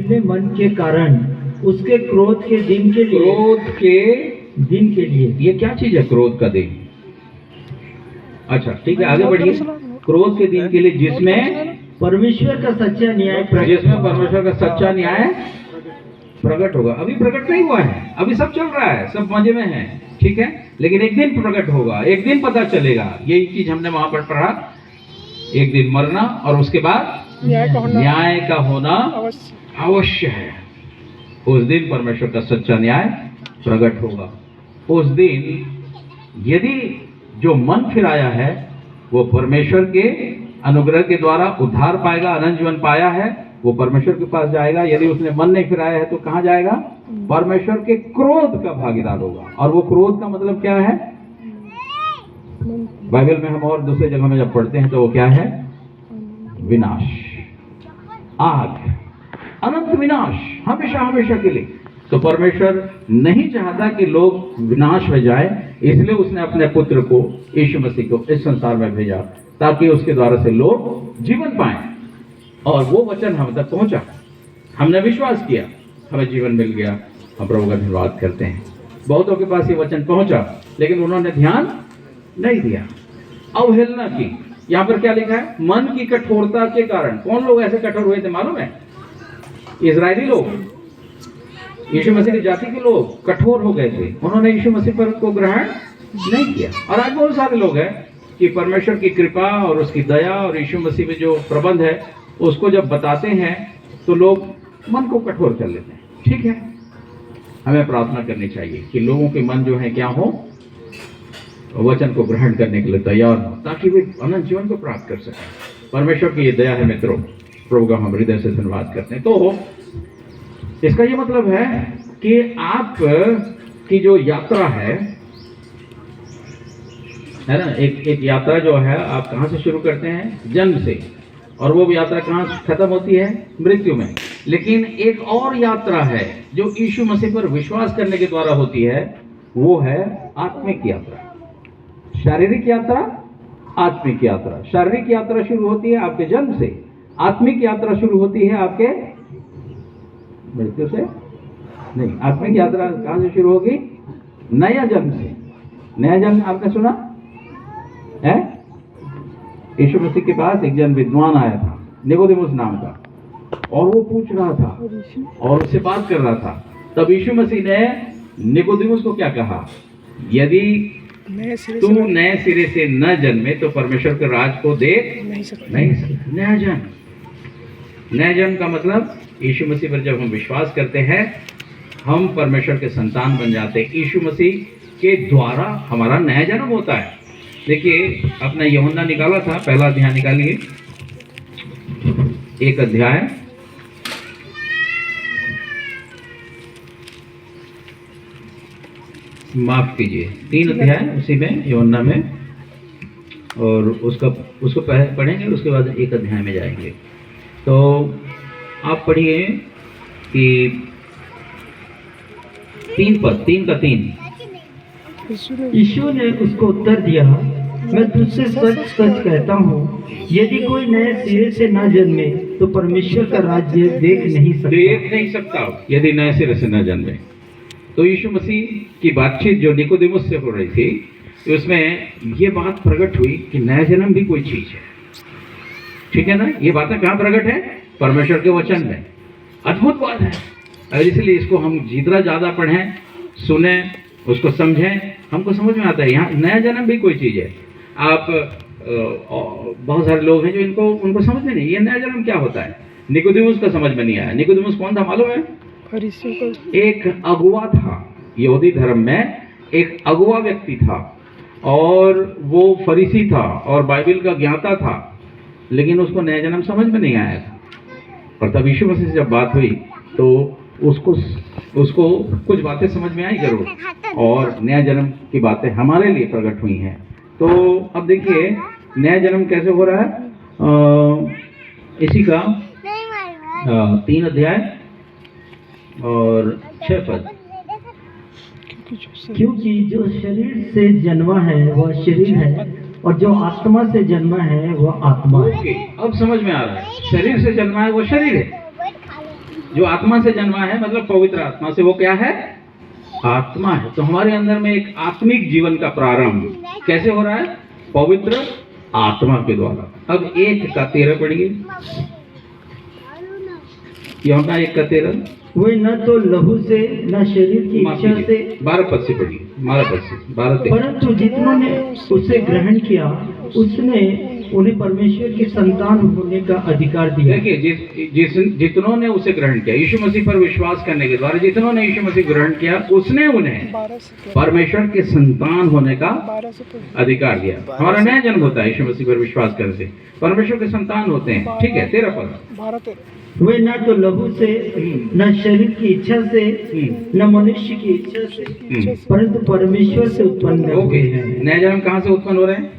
अपने मन के कारण उसके क्रोध के दिन के लिए, क्रोध के दिन के लिए। ये क्या चीज है क्रोध का दिन? अच्छा ठीक है, आगे बढ़िए। क्रोध के दिन के लिए जिसमें परमेश्वर का सच्चा न्याय जिसमें परमेश्वर का सच्चा न्याय प्रकट होगा। अभी प्रकट नहीं हुआ है, अभी सब चल रहा है, सब मजे में है, ठीक है, लेकिन एक दिन प्रकट होगा, एक दिन पता चलेगा। यही चीज हमने वहां पर पढ़ा, एक दिन मरना और उसके बाद न्याय का होना अवश्य है। उस दिन परमेश्वर का सच्चा न्याय प्रकट होगा। उस दिन यदि जो मन फिराया है वो परमेश्वर के अनुग्रह के द्वारा उद्धार पाएगा, अनंत जीवन पाया है, वो परमेश्वर के पास जाएगा। यदि उसने मन नहीं फिराया है तो कहां जाएगा? परमेश्वर के क्रोध का भागीदार होगा। और वो क्रोध का मतलब क्या है? बाइबल में हम और दूसरे जगह में जब पढ़ते हैं तो वो क्या है? विनाश, आग, अनंत विनाश, हमेशा हमेशा के लिए। तो परमेश्वर नहीं चाहता कि लोग विनाश में जाए, इसलिए उसने अपने पुत्र को, यीशु मसीह को इस संसार में भेजा ताकि उसके द्वारा से लोग जीवन पाएं। और वो वचन हम तक पहुंचा, हमने विश्वास किया, हमें जीवन मिल गया। हम प्रभु का धन्यवाद करते हैं। बहुतों के पास ये वचन पहुंचा लेकिन उन्होंने ध्यान नहीं दिया, अवहेलना की। यहाँ पर क्या लिखा है? मन की कठोरता के कारण। कौन लोग ऐसे कठोर हुए थे मालूम है? इजरायली लोग, यीशु मसीह की जाति के लोग कठोर हो गए थे। उन्होंने यीशु मसीह पर को ग्रहण नहीं किया। और आज बहुत सारे लोग हैं कि परमेश्वर की कृपा और उसकी दया और यीशु मसीह में जो प्रबंध है उसको जब बताते हैं तो लोग मन को कठोर कर लेते हैं। ठीक है, हमें प्रार्थना करनी चाहिए कि लोगों के मन जो है क्या हो, वचन को ग्रहण करने के लिए तैयार हो, ताकि वे अनंत जीवन को प्राप्त कर सकें। परमेश्वर की ये दया है मित्रों, प्रभु का हम हृदय से धन्यवाद करते हैं। तो इसका ये मतलब है कि आप की जो यात्रा है ना, एक यात्रा जो है आप कहाँ से शुरू करते हैं? जन्म से। और वो यात्रा कहाँ खत्म होती है? मृत्यु में। लेकिन एक और यात्रा है जो यीशु मसीह पर विश्वास करने के द्वारा होती है, वो है आत्मिक यात्रा। शारीरिक यात्रा, आत्मिक यात्रा। शारीरिक यात्रा शुरू होती है आपके जन्म से, आत्मिक यात्रा शुरू होती है आपके मृत्यु से नहीं। आत्मिक यात्रा कहां से शुरू होगी? नया जन्म से। नया जन्म आपने सुना है? यीशु मसीह के पास एक जन विद्वान आया था, निकोदेमुस नाम का, और वो पूछ रहा था और उससे बात कर रहा था। तब यीशु मसीह ने निकोदेमुस को क्या कहा? यदि तू नए सिरे से न जन्मे तो परमेश्वर के राज को देख नहीं सकता। नया जन्म, नया जन्म का मतलब यीशु मसीह पर जब हम विश्वास करते हैं हम परमेश्वर के संतान बन जाते हैं। यीशु मसीह के द्वारा हमारा नया जन्म होता है। देखिए, अपना यूहन्ना निकाला था, पहला अध्याय निकालिए, 1 अध्याय, माफ कीजिए 3 अध्याय उसी में यूहन्ना में, और उसको पढ़ेंगे, उसके बाद 1 अध्याय में जाएंगे। तो आप पढ़िए कि 3 का 3। यीशु ने उसको उत्तर दिया, मैं तुझसे सच सच कहता हूँ, यदि कोई नए सिरे से न जन्मे तो परमेश्वर का राज्य देख नहीं सकता। यदि नए सिरे से न जन्मे। तो यीशु मसीह की बातचीत जो निकोदेमुस से हो रही थी, उसमें ये बात प्रकट हुई कि नया जन्म भी कोई चीज है। ठीक है ना? ये बातें कहाँ प्रकट है? परमेश्वर के वचन में। अद्भुत बात है, और इसलिए इसको हम जितना ज्यादा पढ़ें, सुने, उसको समझें, हमको समझ में आता है यहाँ नया जन्म भी कोई चीज है। आप बहुत सारे लोग हैं जो उनको समझ में नहीं, ये नया जन्म क्या होता है। निकोदेमुस का समझ में नहीं आया। निकोदेमुस कौन था मालूम है? एक अगुवा था, यहूदी धर्म में एक अगुवा व्यक्ति था, और वो फरीसी था और बाइबल का ज्ञाता था, लेकिन उसको नया जन्म समझ में नहीं आया था। और तब यीशु मसीह से जब बात हुई तो उसको कुछ बातें समझ में आई जरूर, और नया जन्म की बातें हमारे लिए प्रकट हुई हैं। तो अब देखिए नया जन्म कैसे हो रहा है। इसी का 3 अध्याय और 6 पद। क्योंकि जो शरीर से जन्मा है वह शरीर है, और जो आत्मा से जन्मा है वह आत्मा है। अब समझ में आ रहा है, शरीर से जन्मा है वो शरीर है, जो आत्मा से जन्मा है, मतलब पवित्र आत्मा से, वो क्या है? आत्मा है। तो हमारे अंदर में एक आत्मिक जीवन का प्रारंभ कैसे हो रहा है? पवित्र आत्मा के द्वारा। अब 1:13 पढ़िए, यूहन्ना 1:13। वे न तो लहू से न शरीर की इच्छा से 12 पद से पढ़िए, 12 परंतु जितनों ने उसे ग्रहण किया उसने उन्हें परमेश्वर की संतान होने का अधिकार दिया। देखिए, जितनों ने उसे ग्रहण किया, यीशु मसीह पर विश्वास करने के द्वारा जितनों ने यीशु मसीह ग्रहण किया, उसने उन्हें परमेश्वर के संतान होने का अधिकार दिया। हमारा नया जन्म होता है यीशु मसीह पर विश्वास करने से, परमेश्वर के संतान होते हैं। ठीक है, 13 पद। वे न तो लहू से न शरीर की इच्छा से न मनुष्य की इच्छा से परंतु परमेश्वर से उत्पन्न हुए हैं। नया जन्म कहाँ से उत्पन्न हो रहे हैं?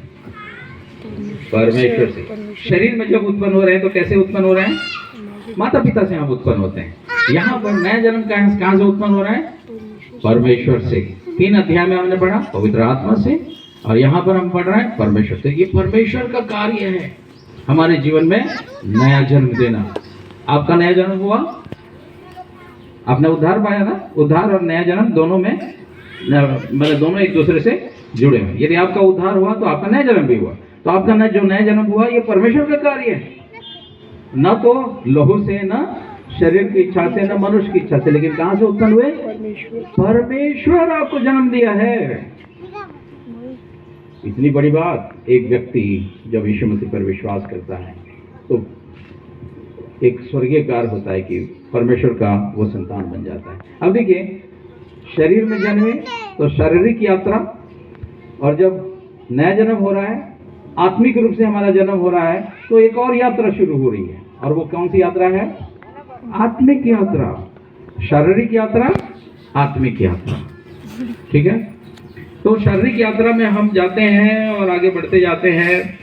परमेश्वर से। शरीर में जब उत्पन्न हो रहे हैं तो कैसे उत्पन्न हो रहे हैं? माता पिता से हम उत्पन्न होते हैं। यहाँ पर नया जन्म कहाँ से उत्पन्न हो रहा है? परमेश्वर से। 3 अध्याय में हमने पढ़ा पवित्र आत्मा से, और यहाँ पर हम पढ़ रहे हैं परमेश्वर से। ये परमेश्वर का कार्य है हमारे जीवन में नया जन्म देना। आपका नया जन्म हुआ, आपने उद्धार पाया ना? उद्धार और नया जन्म दोनों में, मतलब दोनों एक दूसरे से जुड़े हैं। यदि आपका उद्धार हुआ तो आपका नया जन्म भी हुआ। तो आपका जो नया जन्म हुआ ये परमेश्वर का कार्य है, न तो लहू से, न शरीर की इच्छा से, न मनुष्य की इच्छा से, लेकिन कहाँ से उत्पन्न हुए? परमेश्वर आपको जन्म दिया है। इतनी बड़ी बात। एक व्यक्ति जब यीशु मसीह पर विश्वास करता है तो एक स्वर्गीय कार्य होता है कि परमेश्वर का वो संतान बन जाता है। अब देखिए, शरीर में जन्मे तो शारीरिक यात्रा, और जब नया जन्म हो रहा है, आत्मिक रूप से हमारा जन्म हो रहा है, तो एक और यात्रा शुरू हो रही है। और वो कौन सी यात्रा है? आत्मिक यात्रा। शारीरिक यात्रा, आत्मिक यात्रा। ठीक है, तो शारीरिक यात्रा में हम जाते हैं और आगे बढ़ते जाते हैं,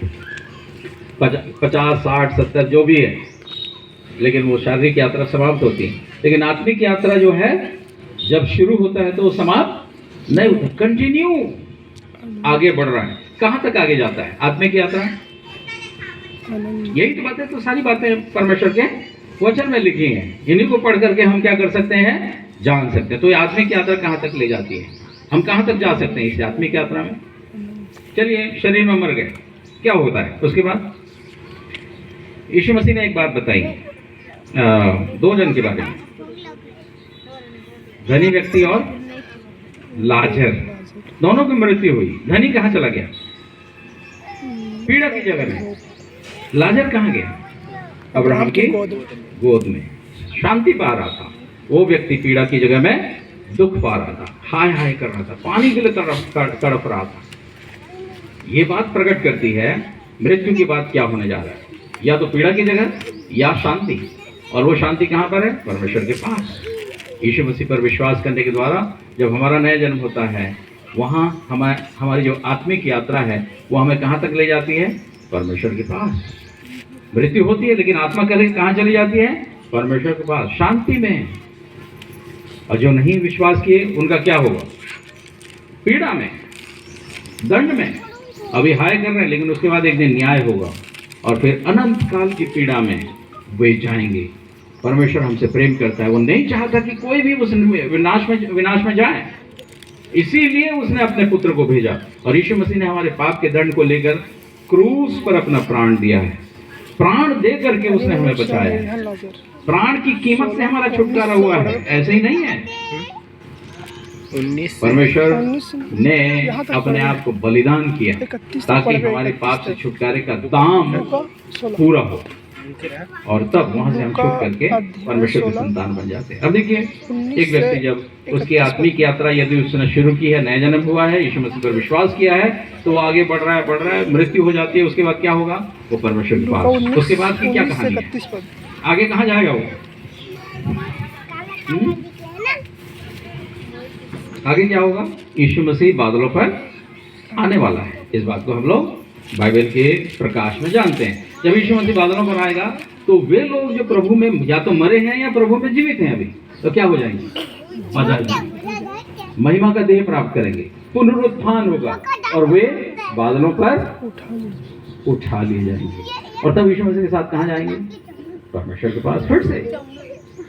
50, 60, 70 जो भी है, लेकिन वो शारीरिक यात्रा समाप्त होती है। लेकिन आत्मिक यात्रा जो है जब शुरू होता है तो वो समाप्त नहीं होता, कंटिन्यू आगे बढ़ रहा है। कहाँ तक आगे जाता है आत्मिक यात्रा? यही तो बातें, तो सारी बातें परमेश्वर के वचन में लिखी हैं। इन्हीं को पढ़ करके हम क्या कर सकते हैं? जान सकते हैं। तो ये आत्मिक यात्रा कहाँ तक ले जाती है? हम कहाँ तक जा सकते हैं इस आत्मिक यात्रा में? चलिए, शरीर में मर गए, क्या होता है उसके बाद? यीशु मसीह ने एक बात बताई 2 जन के बारे में, धनी व्यक्ति और लाजर, दोनों की मृत्यु हुई। धनी कहाँ चला गया? पीड़ा की जगह में। लाजर कहाँ गया? अब्राहम की गोद में शांति पा रहा था। वो व्यक्ति पीड़ा की जगह में दुख पा रहा था, हाय हाय कर रहा था, पानी के लिए तड़प रहा था। ये बात प्रकट करती है मृत्यु की बात क्या होने जा रहा है, या तो पीड़ा की जगह या शांति। और वो शांति कहाँ पर है? परमेश्वर के पास। यीशु मसीह पर विश्वास करने के द्वारा जब हमारा नया जन्म होता है, वहाँ हमारी जो आत्मिक यात्रा है वो हमें कहाँ तक ले जाती है? परमेश्वर के पास। मृत्यु होती है लेकिन आत्मा कहाँ चली जाती है? परमेश्वर के पास, शांति में। और जो नहीं विश्वास किए उनका क्या होगा? पीड़ा में, दंड में। अभी हाय कर रहे हैं लेकिन उसके बाद एक दिन न्याय होगा और फिर अनंत काल की पीड़ा में वे जाएंगे। परमेश्वर हमसे प्रेम करता है, वो नहीं चाहता कि कोई भी उस विनाश में जाए, इसीलिए उसने अपने पुत्र को भेजा। और यीशु मसीह ने हमारे पाप के दंड को लेकर क्रूस पर अपना प्राण दिया है। प्राण दे करके उसने हमें बचाया है। प्राण की कीमत से हमारा छुटकारा हुआ है, ऐसे ही नहीं है। परमेश्वर ने अपने आप को बलिदान किया ताकि हमारे पाप से छुटकारे का दाम पूरा हो, और तब वहां से हम छूट करके परमेश्वर के संतान बन जाते हैं। अब देखिए, एक व्यक्ति जब उसकी आत्मिक यात्रा यदि उसने शुरू की है, नया जन्म हुआ है, यीशु मसीह पर विश्वास किया है, तो वो आगे बढ़ रहा है, मृत्यु हो जाती है, उसके बाद क्या होगा? वो परमेश्वर के पास। उसके बाद की क्या कहानी है? आगे कहाँ जाएगा वो? आगे क्या होगा? यीशु मसीह बादलों पर आने वाला है। इस बात को हम लोग बाइबल के प्रकाश में जानते हैं। जब यीशु मसीह बादलों पर आएगा तो वे लोग जो प्रभु में या तो मरे हैं या प्रभु में जीवित हैं अभी, तो क्या हो जाएंगे? महिमा का देह प्राप्त करेंगे, पुनरुत्थान होगा और वे बादलों पर उठा लिए जाएंगे। और तब यीशु मसीह के साथ कहाँ जाएंगे? परमेश्वर के पास फिर से।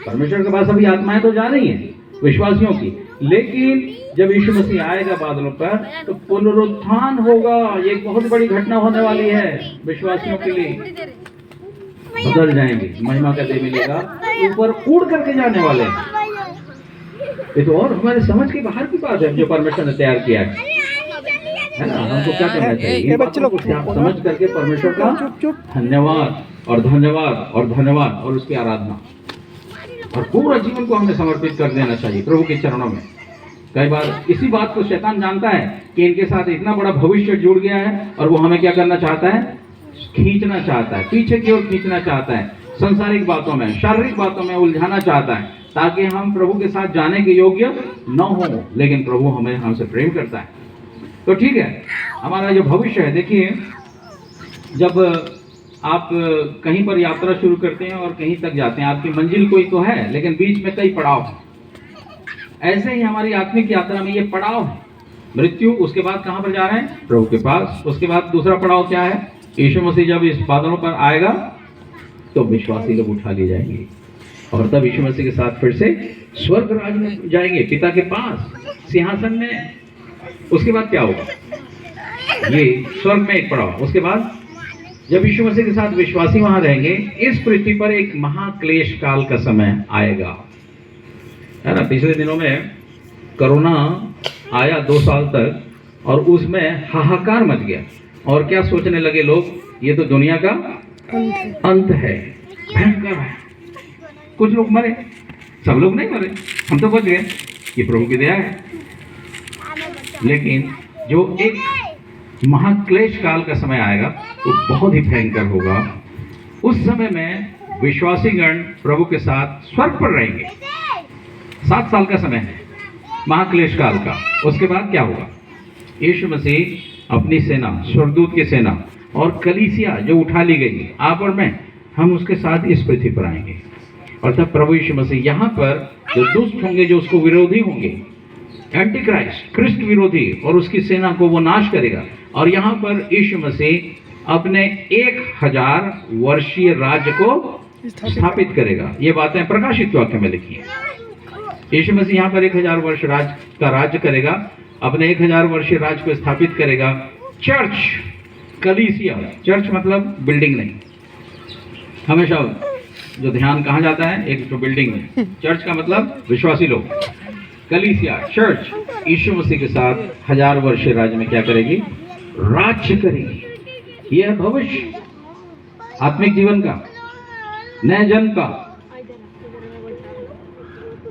परमेश्वर के पास अभी आत्माएं तो जा रही हैं विश्वासियों की, लेकिन जब यीशु मसीह आएगा बादलों पर तो पुनरुत्थान होगा। ये एक बहुत बड़ी घटना होने वाली है विश्वासियों के लिए। बदल जाएंगे, महिमा का देह मिलेगा, ऊपर उड़ करके जाने वाले हैं। ये तो और हमारे समझ के बाहर की बात है जो परमेश्वर ने तैयार किया है ना। हमको क्या करना चाहिए, बच्चे लोग समझ करके परमेश्वर का धन्यवाद और धन्यवाद और धन्यवाद और उसकी आराधना और पूरा जीवन को हमें समर्पित कर देना चाहिए प्रभु के चरणों में। कई बार इसी बात को शैतान जानता है कि इनके साथ इतना बड़ा भविष्य जुड़ गया है और वो हमें क्या करना चाहता है, खींचना चाहता है, पीछे की ओर खींचना चाहता है, संसारिक बातों में, शारीरिक बातों में उलझाना चाहता है, ताकि हम प्रभु के साथ जाने के योग्य न हो। लेकिन प्रभु हमें हमसे प्रेम करता है। तो ठीक है, हमारा जो भविष्य है, देखिए जब आप कहीं पर यात्रा शुरू करते हैं और कहीं तक जाते हैं, आपकी मंजिल कोई तो है लेकिन बीच में कई पड़ाव हैं। ऐसे ही हमारी आत्मिक यात्रा में ये पड़ाव है, मृत्यु, उसके बाद कहां पर जा रहे हैं, प्रभु के पास। उसके बाद दूसरा पड़ाव क्या है, यीशु मसीह जब इस बादलों पर आएगा तो विश्वासी लोग उठा लिए जाएंगे और तब यीशु मसीह के साथ फिर से स्वर्ग राज में जाएंगे, पिता के पास सिंहासन में। उसके बाद क्या होगा, ये स्वर्ग में एक पड़ाव। उसके बाद जब यीशु मसीह के साथ विश्वासी वहां रहेंगे, इस पृथ्वी पर एक महाक्लेश काल का समय आएगा, है ना। पिछले दिनों में कोरोना आया 2 साल तक और उसमें हाहाकार मच गया और क्या सोचने लगे लोग, ये तो दुनिया का अंत है, भयंकर है। कुछ लोग मरे, सब लोग नहीं मरे, हम तो बच गए, ये प्रभु की दया है। लेकिन जो एक महाक्लेश काल का समय आएगा वो बहुत ही भयंकर होगा। उस समय में विश्वासीगण प्रभु के साथ स्वर्ग पर रहेंगे। 7 साल का समय है महाक्लेश काल का। उसके बाद क्या होगा, यीशु मसीह अपनी सेना, स्वर्गदूत की सेना और कलीसिया जो उठा ली गई आप और मैं, हम उसके साथ इस पृथ्वी पर आएंगे। और तब प्रभु यीशु मसीह यहाँ पर जो दुष्ट होंगे, जो उसको विरोधी होंगे, एंटी क्राइस्ट, क्रिस्ट विरोधी, और उसकी सेना को वो नाश करेगा। और यहाँ पर यीशु मसीह अपने 1000 वर्षीय राज्य को स्थापित करेगा। ये बातें प्रकाशित वाक्य में लिखी है। यीशु मसीह यहाँ पर 1000 वर्ष का राज्य करेगा, अपने 1000 वर्षीय राज्य को स्थापित करेगा। चर्च, कलीसिया, चर्च मतलब बिल्डिंग नहीं, हमेशा जो ध्यान कहाँ जाता है, एक तो बिल्डिंग में। चर्च का मतलब विश्वासी लोग। कलीसिया, चर्च, यीशु मसीह के साथ 1000 वर्षीय राज्य में क्या करेगी, राज्य करेगी। यह भविष्य आत्मिक जीवन का, नए जन्म का,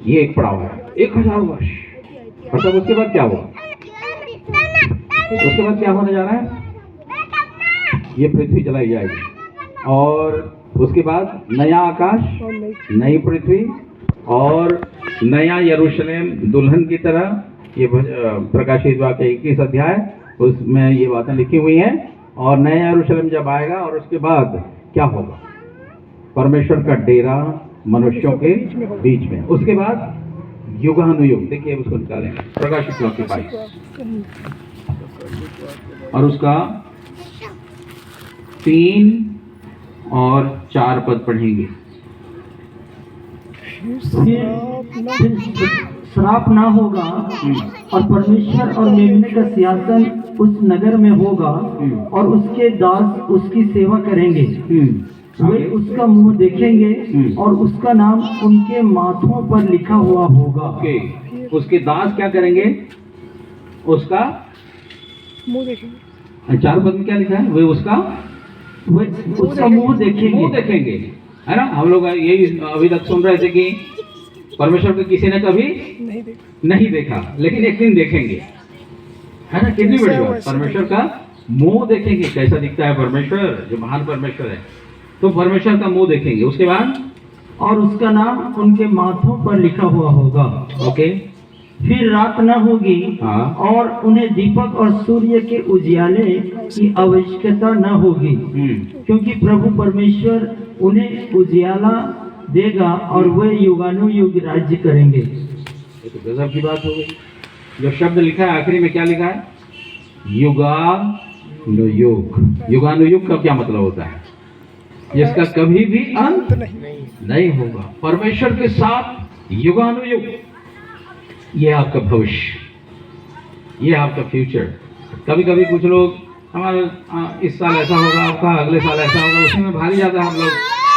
ये एक पड़ाव है, 1000 वर्ष। और तब उसके बाद क्या हुआ, उसके बाद क्या होने जा रहा है, ये पृथ्वी जलाई जाएगी और उसके बाद नया आकाश, नई पृथ्वी और नया यरूशलेम दुल्हन की तरह। ये प्रकाशित वाक्य 21 अध्याय, उसमें ये बातें लिखी हुई हैं। और नया यरूशलेम जब आएगा और उसके बाद क्या होगा, परमेश्वर का डेरा मनुष्यों के बीच में। उसके बाद युगानुयुग, देखिए उसको निकालेंगे, प्रकाशित वाक्य 22 और उसका 3 और 4 पद पढ़ेंगे। श्राप ना होगा और परमेश्वर और मेमने का सिंहासन उस नगर में होगा और उसके दास उसकी सेवा करेंगे। वे उसका मुंह देखेंगे और उसका नाम उनके माथों पर लिखा हुआ होगा। उसके दास क्या करेंगे, उसका मुंह देखेंगे। 4 पद में क्या लिखा है, वे उसका मुंह देखेंगे, है ना। हम लोग यही अभी तक सुन रहे थे कि परमेश्वर को किसी ने कभी नहीं देखा, लेकिन एक दिन देखेंगे, है ना। कितनी बड़ी बात, परमेश्वर का मुंह देखेंगे। कैसा दिखता है परमेश्वर, जो महान परमेश्वर है, तो परमेश्वर का मुंह देखेंगे। उसके बाद और उसका नाम उनके माथों पर लिखा हुआ होगा। ओके, फिर रात न होगी और उन्हें दीपक और सूर्य के उजियाले की आवश्यकता न होगी, क्योंकि प्रभु परमेश्वर उन्हें उजियाला देगा और वे युगानुयुग राज्य करेंगे। ये तो गजब की बात हो गई। जो शब्द लिखा है आखिरी में क्या लिखा है, युगानुयुग। युगानुयुग का क्या मतलब होता है, जिसका कभी भी अंत नहीं। नहीं होगा, परमेश्वर के साथ युगानुयुग। ये आपका भविष्य, ये आपका फ्यूचर। कभी कभी कुछ लोग हमारा इस साल ऐसा होगा, आपका अगले साल ऐसा होगा, उसी में भारी ज्यादा हम लोग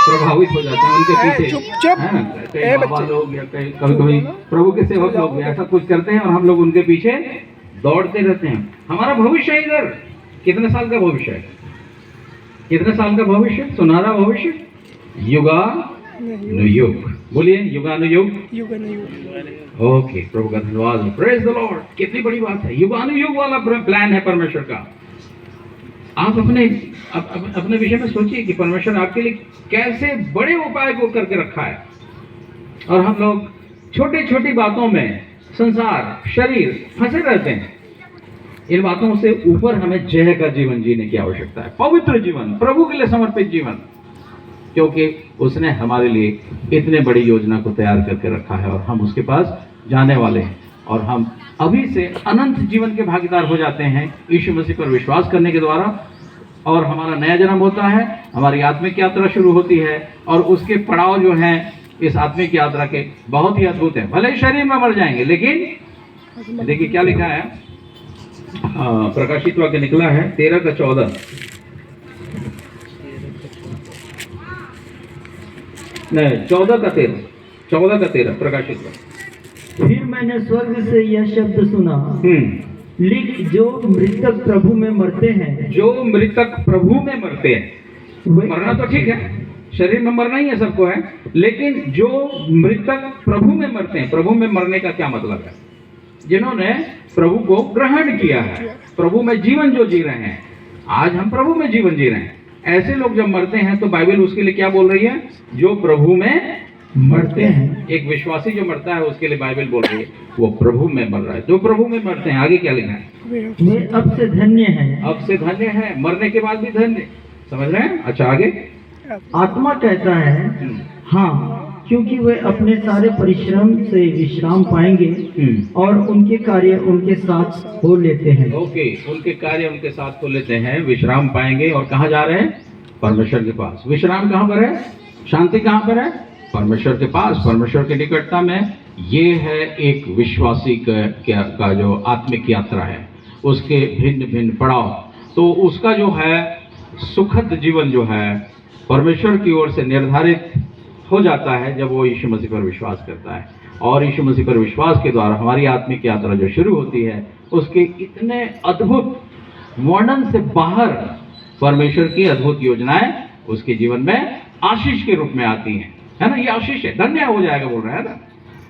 प्रभावित हो जाते हैं उनके पीछे, चुपचाप। है ना। कई बाबा लोग या कई कभी कभी प्रभु के सेवक लोग भी ऐसा कुछ करते हैं और हम लोग उनके पीछे दौड़ते रहते हैं। हमारा भविष्य इधर कितने साल का भविष्य है? कितने साल का भविष्य? सुनहरा भविष्य, युगानुयुग। बोलिए युगानुयुग। ओके, प्रभु का धन्यवाद, प्रेज द लॉर्ड। कितनी बड़ी बात है, युगानुयुग वाला प्लान है परमेश्वर का। आप अपने विषय में सोचिए कि परमेश्वर आपके लिए कैसे बड़े उपाय को करके रखा है, और हम लोग छोटी छोटी बातों में संसार शरीर फंसे रहते हैं। इन बातों से ऊपर हमें जय का जीवन जीने की आवश्यकता है, पवित्र जीवन, प्रभु के लिए समर्पित जीवन, क्योंकि उसने हमारे लिए इतने बड़ी योजना को तैयार करके रखा है और हम उसके पास जाने वाले हैं। और हम अभी से अनंत जीवन के भागीदार हो जाते हैं यीशु मसीह पर विश्वास करने के द्वारा, और हमारा नया जन्म होता है, हमारी आत्मिक यात्रा शुरू होती है, और उसके पड़ाव जो हैं इस आत्मिक यात्रा के बहुत ही अद्भुत हैं। भले ही शरीर में मर जाएंगे, लेकिन देखिए क्या लिखा है, प्रकाशित वाक्य निकला है 13:14, नहीं 14:13 प्रकाशित वाक्य। फिर मैंने स्वर्ग से यह शब्द सुना, लिख, जो मृतक प्रभु में मरते हैं, जो मृतक प्रभु में मरते हैं। मरना तो ठीक है, शरीर में मरना ही है, सबको है, लेकिन जो मृतक प्रभु में मरते हैं, प्रभु में मरने का क्या मतलब है? जिन्होंने प्रभु को ग्रहण किया है, प्रभु में जीवन जो जी रहे हैं। आज हम प्रभु में जीवन जी रहे हैं। ऐसे लोग जब मरते हैं तो बाइबल उसके लिए क्या बोल रही है? जो प्रभु में मरते हैं। एक विश्वासी जो मरता है उसके लिए बाइबल बोल रही है वो प्रभु में मर रहा है, जो प्रभु में मरते हैं। आगे क्या लिखा है? वे अब से धन्य हैं। अब से धन्य है, मरने के बाद भी धन्य। समझ रहे हैं? अच्छा आगे। आत्मा कहता है हाँ, क्योंकि वे अपने सारे परिश्रम से विश्राम पाएंगे और उनके कार्य उनके साथ हो लेते हैं। ओके, उनके कार्य उनके साथ हो लेते हैं, विश्राम पाएंगे। और कहाँ जा रहे हैं? परमेश्वर के पास। विश्राम कहाँ पर है? शांति कहाँ पर है? परमेश्वर के पास, परमेश्वर की निकटता में। ये है एक विश्वासी का जो आत्मिक यात्रा है, उसके भिन्न भिन्न पड़ाव। तो उसका जो है सुखद जीवन जो है परमेश्वर की ओर से निर्धारित हो जाता है जब वो यीशु मसीह पर विश्वास करता है। और यीशु मसीह पर विश्वास के द्वारा हमारी आत्मिक यात्रा जो शुरू होती है, उसके इतने अद्भुत वर्णन से बाहर परमेश्वर की अद्भुत योजनाएं उसके जीवन में आशीष के रूप में आती हैं, है ना। ये आशीष है, धन्य हो जाएगा बोल रहा है ना।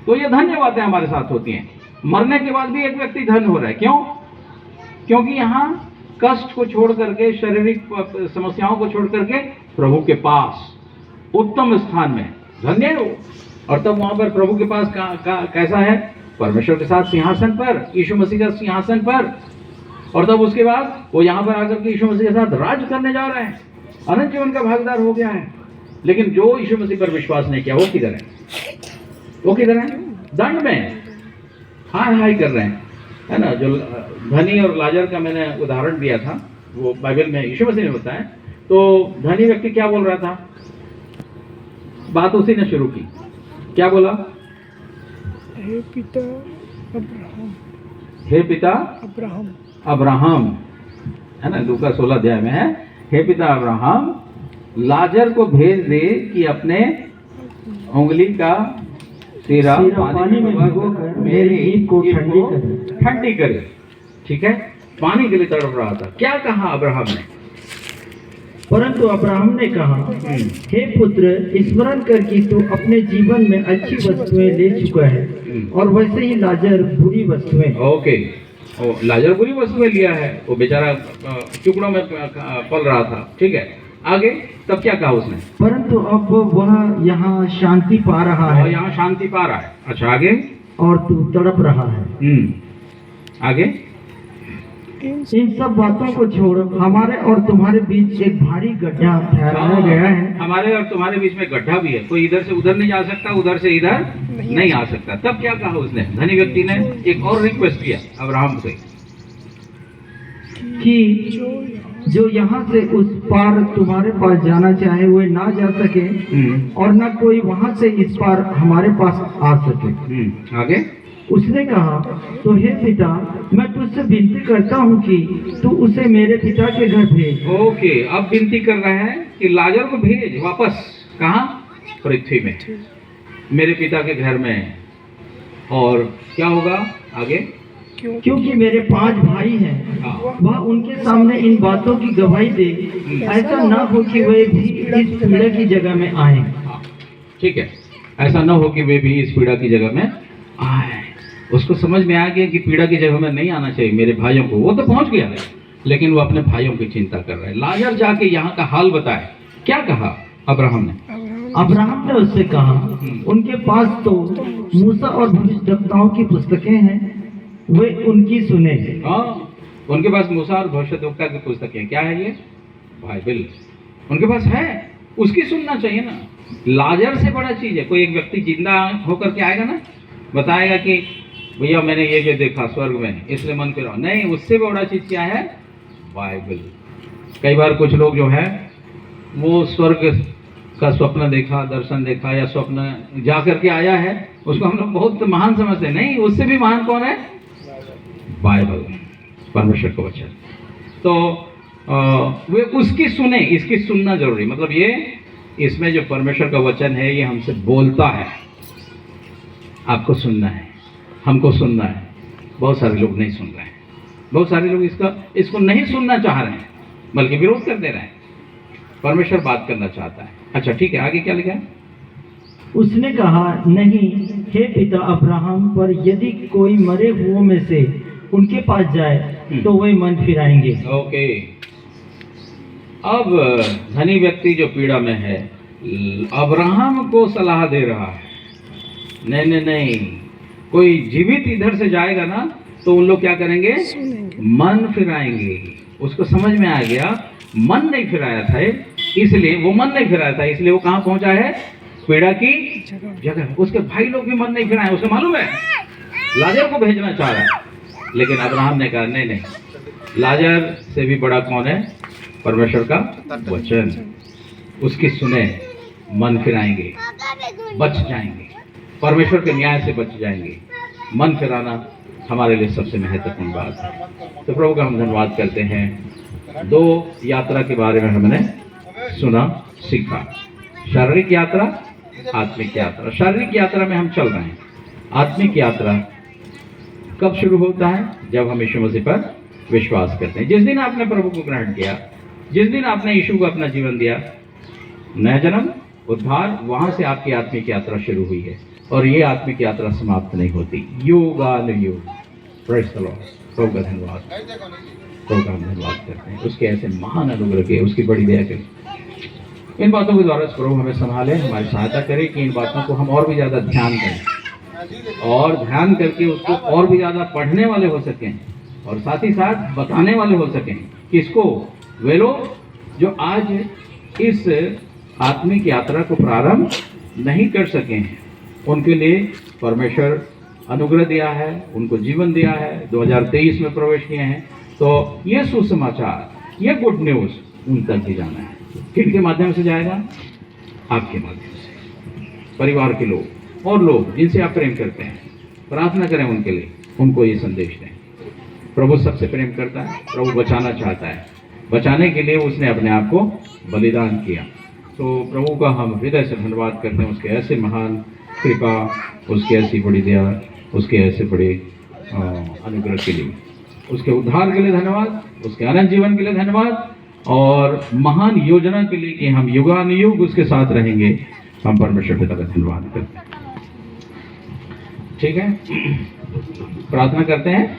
तो ये धन्य बातें हमारे साथ होती हैं। मरने के बाद भी एक व्यक्ति धन्य हो रहा है। क्यों? क्योंकि यहाँ कष्ट को छोड़ करके, शारीरिक समस्याओं को छोड़ करके प्रभु के पास उत्तम स्थान में धन्य हो। और तब वहां पर प्रभु के पास कैसा है? परमेश्वर के साथ सिंहासन पर, यीशु मसीह का सिंहासन पर। और तब उसके बाद वो यहाँ पर आकर के यीशु मसीह के साथ राज करने जा रहे हैं, अनंत जीवन का भागीदार हो गया है। लेकिन जो यीशु मसीह पर विश्वास नहीं किया वो किधर है? वो किधर है? दंड में हाय हाय कर रहे हैं, है ना। जो धनी और लाजर का मैंने उदाहरण दिया था, वो बाइबल में यीशु मसीह ने बताया। तो धनी व्यक्ति क्या बोल रहा था? बात उसी ने शुरू की। क्या बोला? हे पिता अब्राहम, हे पिता अब्राहम, अब्राहम, है ना। लूका 16 अध्याय में है, हे पिता अब्राहम, लाजर को भेज दे कि अपने उंगली का सिरा पानी में भिगोकर मेरी जीभ को ठंडी करे। ठीक है, पानी के लिए तड़प रहा था। क्या कहा अब्राहम ने? परंतु अब्राहम ने कहा, हे पुत्र, स्मरण कर कि तू अपने जीवन में अच्छी वस्तुएं ले चुका है और वैसे ही लाजर बुरी वस्तुएं। ओके, लाजर बुरी वस्तुएं लिया है, वो बेचारा टुकड़ों में पल रहा था। ठीक है, आगे तब क्या कहा उसने? परंतु अब वह यहाँ शांति पा रहा है। यहाँ शांति पा रहा है। अच्छा आगे। और तू तड़प रहा है। आगे। इन सब बातों को छोड़ हमारे और तुम्हारे बीच एक भारी गड्ढा ठहराया गया है। हमारे और तुम्हारे बीच में गड्ढा भी है, कोई इधर से उधर नहीं जा सकता, उधर से इधर नहीं आ सकता। तब क्या कहा उसने? धनी व्यक्ति ने एक और रिक्वेस्ट किया अब्राहम से कि जो यहाँ से उस पार तुम्हारे पास जाना चाहे वे ना जा सके और न कोई वहाँ से इस पार हमारे पास आ सके। आगे उसने कहा, तो हे पिता, मैं तुझसे विनती करता हूँ कि तू उसे मेरे पिता के घर भेज। ओके, अब विनती कर रहा है कि लाजर को भेज वापस। कहाँ? पृथ्वी में, मेरे पिता के घर में। और क्या होगा आगे? क्योंकि मेरे 5 भाई हैं, हाँ। वह उनके सामने इन बातों की गवाही दे, ऐसा ना हो कि वे भी इस पीड़ा की जगह में आए। हाँ, ठीक है, ऐसा ना हो कि वे भी इस पीड़ा की जगह में आए। उसको समझ में आ गया कि पीड़ा की जगह में नहीं आना चाहिए मेरे भाइयों को। वो तो पहुंच गया, लेकिन वो अपने भाइयों की चिंता कर रहा है। लाजर जाके यहाँ का हाल बताए। क्या कहा अब्राहम ने? अब्राहम ने उससे कहा, उनके पास तो मूसा और भविष्यवक्ताओं की पुस्तकें हैं, वे उनकी सुने। हाँ, उनके पास मूसा और भविष्यवक्ता की पुस्तकें, क्या है ये? बाइबल उनके पास है, उसकी सुनना चाहिए ना। लाजर से बड़ा चीज है, कोई एक व्यक्ति जिंदा होकर के आएगा ना, बताएगा कि भैया मैंने ये देखा स्वर्ग में, इसलिए मन फिराओ। नहीं, उससे बड़ा चीज क्या है? बाइबल। कई बार कुछ लोग जो है वो स्वर्ग का स्वप्न देखा, दर्शन देखा, या स्वप्न जा करके आया है, उसको हम लोग बहुत महान समझते हैं। नहीं, उससे भी महान कौन है? बाइबल, परमेश्वर का वचन। तो वे उसकी सुने, इसकी सुनना जरूरी। मतलब ये इसमें जो परमेश्वर का वचन है ये हमसे बोलता है, आपको सुनना है, हमको सुनना है। बहुत सारे लोग नहीं सुन रहे हैं, बहुत सारे लोग इसको नहीं सुनना चाह रहे हैं, बल्कि विरोध कर दे रहे हैं। परमेश्वर बात करना चाहता है। अच्छा ठीक है, आगे क्या लिखा है? उसने कहा, नहीं हे पिता अब्राहम, पर यदि कोई मरे हुओं में से उनके पास जाए तो वे मन फिराएंगे। ओके, अब धनी व्यक्ति जो पीड़ा में है, अब्राहम को सलाह दे रहा है, नहीं नहीं नहीं, कोई जीवित इधर से जाएगा ना तो उन लोग क्या करेंगे? मन फिराएंगे। उसको समझ में आ गया, मन नहीं फिराया था, इसलिए वो मन नहीं फिराया था, इसलिए वो कहाँ पहुंचा है? पीड़ा की जगह। उसके भाई लोग भी मन नहीं फिराए, उसे मालूम है लाजर को भेजना चाह रहा है, लेकिन अब्राहम ने कहा नहीं नहीं, लाजर से भी बड़ा कौन है? परमेश्वर का वचन। उसकी सुने, मन फिराएंगे, बच जाएंगे, परमेश्वर के न्याय से बच जाएंगे। मन फिराना हमारे लिए सबसे महत्वपूर्ण बात है। तो प्रभु का हम धन्यवाद करते हैं। 2 यात्रा के बारे में हमने सुना, सीखा। शारीरिक यात्रा, आत्मिक यात्रा। शारीरिक यात्रा में हम चल रहे हैं। आत्मिक यात्रा कब शुरू होता है? जब हम यीशु मसीह पर विश्वास करते हैं। जिस दिन आपने प्रभु को ग्रहण किया, जिस दिन आपने यीशु को अपना जीवन दिया, नया जन्म, उद्धार, वहां से आपकी आत्मिक यात्रा शुरू हुई है। और ये आत्मिक यात्रा समाप्त नहीं होती। युगानुयुग। Praise the Lord. प्रभु का धन्यवाद, प्रभु का हम धन्यवाद करते हैं उसके ऐसे महान अनुग्रह के, उसकी बड़ी दया के। इन बातों के द्वारा प्रभु हमें संभाले, हमारी सहायता करे कि इन बातों को हम और भी ज़्यादा ध्यान करें, और ध्यान करके उसको और भी ज़्यादा पढ़ने वाले हो सकें, और साथ ही साथ बताने वाले हो सकें। किसको? वे लोग जो आज इस आत्मिक यात्रा को प्रारंभ नहीं कर सके हैं, उनके लिए परमेश्वर अनुग्रह दिया है, उनको जीवन दिया है, 2023 में प्रवेश किए हैं। तो ये सुसमाचार, ये गुड न्यूज़ उन तक भी जाना है। किनके माध्यम से जाएगा? आपके माध्यम से। परिवार के लोग और लोग जिनसे आप प्रेम करते हैं, प्रार्थना करें उनके लिए, उनको ये संदेश दें। प्रभु सबसे प्रेम करता है, प्रभु बचाना चाहता है, बचाने के लिए उसने अपने आप को बलिदान किया। तो प्रभु का हम हृदय से धन्यवाद करते हैं, उसके ऐसे महान कृपा, उसके ऐसी बड़ी दया, उसके ऐसे बड़े अनुग्रह के लिए, उसके उद्धार के लिए धन्यवाद, उसके अनंत जीवन के लिए धन्यवाद, और महान योजना के लिए कि हम युगानुयुग उसके साथ रहेंगे। हम परमेश्वर पिता का धन्यवाद करते हैं। ठीक है, प्रार्थना करते हैं।